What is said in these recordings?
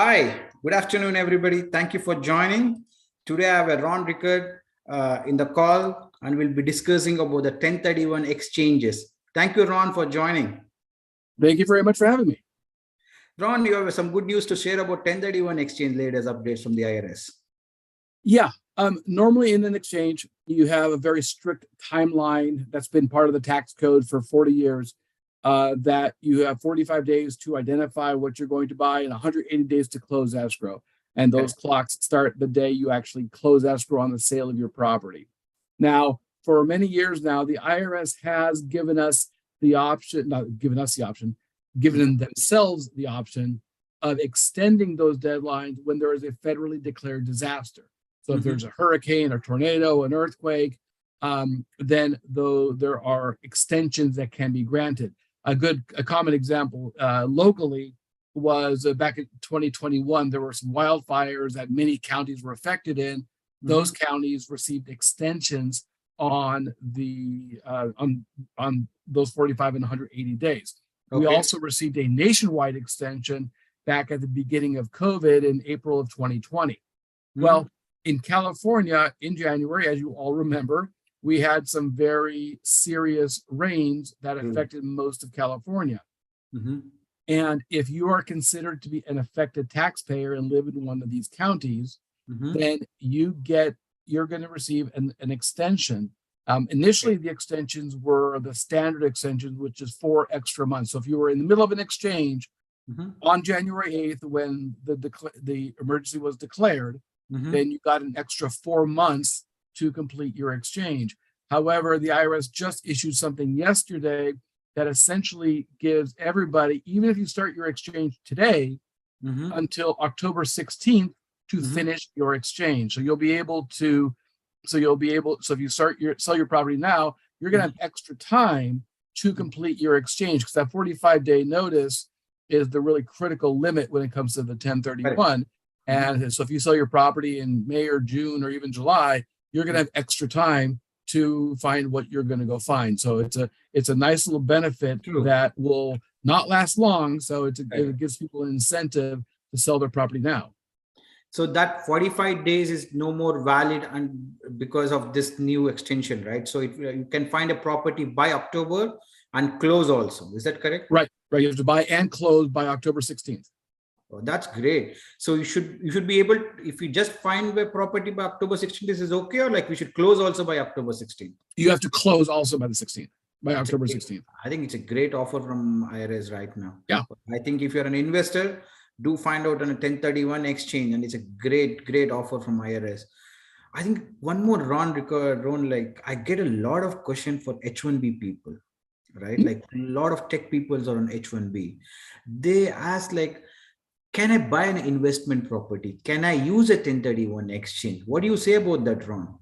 Hi, good afternoon, everybody. Thank you for joining. Today, I have a Ron Rickard in the call, and we'll be discussing about the 1031 exchanges. Thank you, Ron, for joining. Thank you very much for having me. Ron, you have some good news to share about 1031 exchange latest updates from the IRS. Yeah, normally in an exchange, you have a very strict timeline that's been part of the tax code for 40 years. That you have 45 days to identify what you're going to buy and 180 days to close escrow. And those clocks start the day you actually close escrow on the sale of your property. Now, for many years now, the IRS has given us the option, not given us the option, given themselves the option of extending those deadlines when there is a federally declared disaster. So if there's a hurricane, a tornado, an earthquake, then though there are extensions that can be granted. A common example locally was back in 2021, there were some wildfires that many counties were affected in. Those counties received extensions on the on those 45 and 180 days. We also received a nationwide extension back at the beginning of COVID in April of 2020. Well, in California, in January, as you all remember, we had some very serious rains that affected most of California. And if you are considered to be an affected taxpayer and live in one of these counties, then you're going to receive an extension. Initially, the extensions were the standard extensions, which is 4 extra months. So if you were in the middle of an exchange on January 8th, when the emergency was declared, then you got an extra 4 months to complete your exchange. However, the IRS just issued something yesterday that essentially gives everybody, even if you start your exchange today, until October 16th to finish your exchange. So you'll be able to, so if you sell your property now, you're going to have extra time to complete your exchange, because that 45-day notice is the really critical limit when it comes to the 1031. And so if you sell your property in May or June or even July, you're going to have extra time to find what you're going to go find. So it's a nice little benefit that will not last long. So it gives people an incentive to sell their property now. So that 45 days is no more valid and because of this new extension, right? So you can find a property by October and close also. Is that correct? Right. You have to buy and close by October 16th. Oh, that's great. So you should be able, if you just find the property by October 16th, this is okay, or like we should close also by October 16th? You have to close also by the 16th, by October 16th. I think it's a great offer from IRS right now. Yeah. I think if you're an investor, do find out on a 1031 exchange, and it's a great offer from IRS. I think one more Ron, like I get a lot of questions for H1b people, right? Like a lot of tech people are on H1b. They ask like, can I buy an investment property? Can I use a 1031 exchange? What do you say about that, Ron?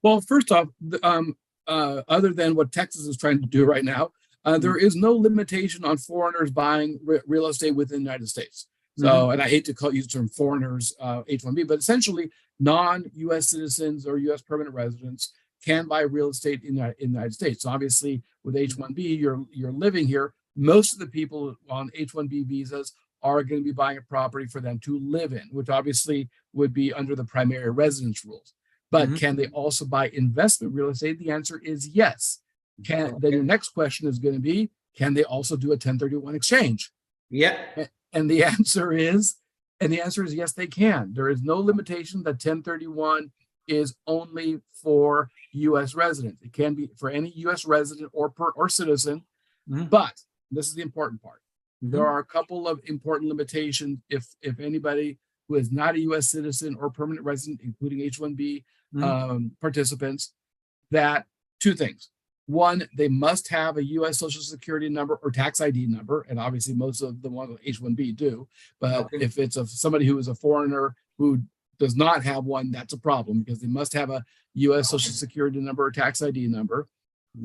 Well, first off, other than what Texas is trying to do right now, there is no limitation on foreigners buying real estate within the United States. So, and I hate to use the term foreigners, H1B, but essentially non-U.S. citizens or U.S. permanent residents can buy real estate in the United States. So obviously, with H1B, you're living here. Most of the people on H1B visas are going to be buying a property for them to live in, which obviously would be under the primary residence rules. But can they also buy investment real estate? The answer is yes. Then your next question is going to be, can they also do a 1031 exchange? Yeah. And the answer is yes, they can. There is no limitation that 1031 is only for U.S. residents. It can be for any U.S. resident or citizen. But this is the important part. There are a couple of important limitations if anybody who is not a U.S. citizen or permanent resident, including H1B participants, that 2 things. One, they must have a U.S. Social Security number or tax ID number, and obviously most of the ones with H1B do. But if it's somebody who is a foreigner who does not have one, that's a problem, because they must have a U.S. Social Security number or tax ID number.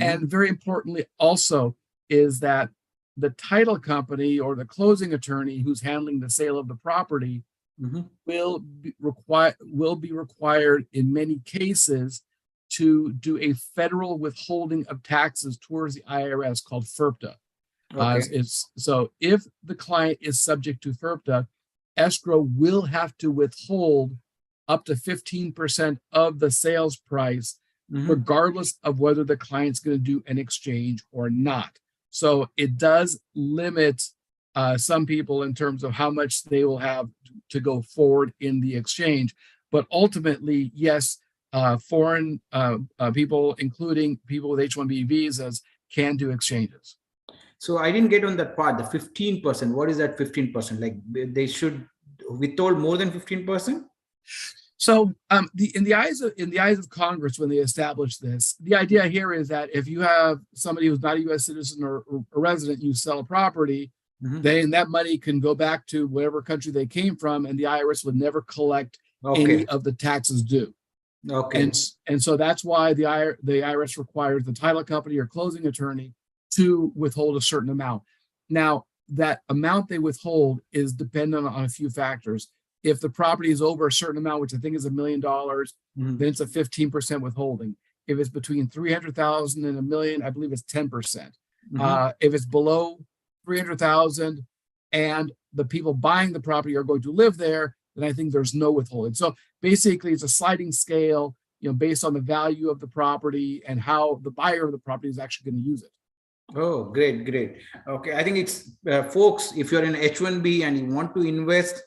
And very importantly also is that the title company or the closing attorney who's handling the sale of the property will be required in many cases to do a federal withholding of taxes towards the IRS called FERPTA. So if the client is subject to FERPTA, escrow will have to withhold up to 15% of the sales price, regardless of whether the client's going to do an exchange or not. So it does limit some people in terms of how much they will have to go forward in the exchange. But ultimately, yes, foreign people, including people with H1b visas, can do exchanges. So I didn't get on that part, the 15%. What is that 15%? Like they should withhold more than 15%? So in the eyes of Congress, when they established this, the idea here is that if you have somebody who's not a U.S. citizen or a resident, you sell a property, then that money can go back to whatever country they came from, and the IRS would never collect any of the taxes due. Okay. And so that's why the IRS requires the title company or closing attorney to withhold a certain amount. Now, that amount they withhold is dependent on a few factors. If the property is over a certain amount, which I think is $1 million, then it's a 15% withholding. If it's between 300,000 and $1 million, I believe it's 10%. If it's below 300,000 and the people buying the property are going to live there, then I think there's no withholding. So basically, it's a sliding scale, based on the value of the property and how the buyer of the property is actually going to use it. Oh, great, great. Okay, I think it's folks, if you're in H1B and you want to invest,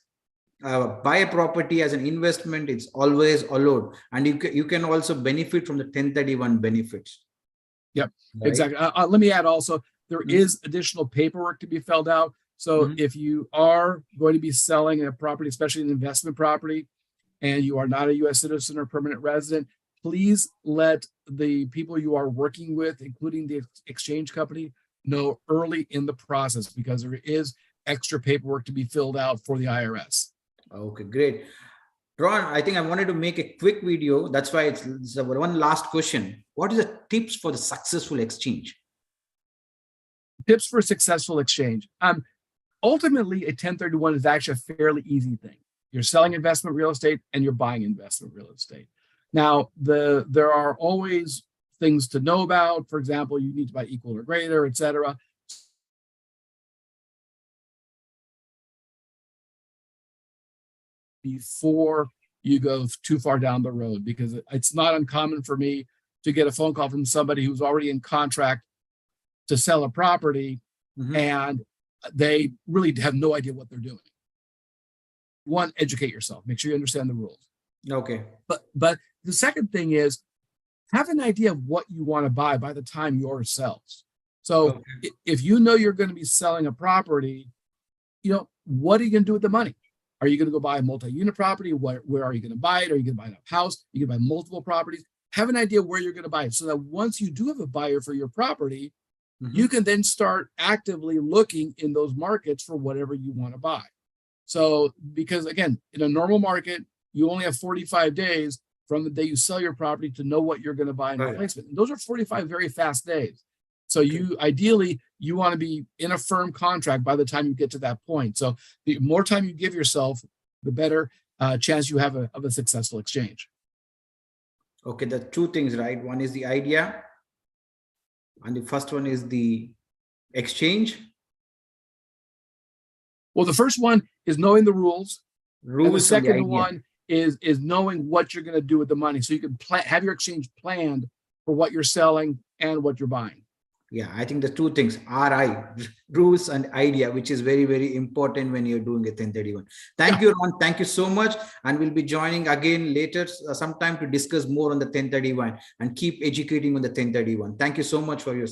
buy a property as an investment, it's always allowed, and you can also benefit from the 1031 benefits. Yep, right? Exactly. Let me add also, there is additional paperwork to be filled out. So if you are going to be selling a property, especially an investment property, and you are not a U.S. citizen or permanent resident, please let the people you are working with, including the exchange company, know early in the process, because there is extra paperwork to be filled out for the IRS. Okay, great. Ron, I think I wanted to make a quick video. That's why it's one last question. What is the tips for the successful exchange? Tips for successful exchange. Ultimately, a 1031 is actually a fairly easy thing. You're selling investment real estate and you're buying investment real estate. Now, there are always things to know about. For example, you need to buy equal or greater, et cetera. Before you go too far down the road, because it's not uncommon for me to get a phone call from somebody who's already in contract to sell a property, and they really have no idea what they're doing. One, educate yourself. Make sure you understand the rules. Okay. But the second thing is, have an idea of what you want to buy by the time yours sells. So if you know you're going to be selling a property, what are you going to do with the money? Are you going to go buy a multi-unit property? Where are you going to buy it? Are you going to buy a house? Are you going to buy multiple properties? Have an idea where you're going to buy it, so that once you do have a buyer for your property, you can then start actively looking in those markets for whatever you want to buy. So, because again, in a normal market, you only have 45 days from the day you sell your property to know what you're going to buy in replacement. And those are 45 very fast days. So ideally, you want to be in a firm contract by the time you get to that point. So the more time you give yourself, the better chance you have of a successful exchange. Okay, the two things, right? One is the idea, and the first one is the exchange. Well, the first one is knowing the rules. And the second one is knowing what you're going to do with the money, so you can have your exchange planned for what you're selling and what you're buying. Yeah, I think the two things, RI, rules and idea, which is very, very important when you're doing a 1031. Thank you, Ron. Thank you so much. And we'll be joining again later sometime to discuss more on the 1031 and keep educating on the 1031. Thank you so much for your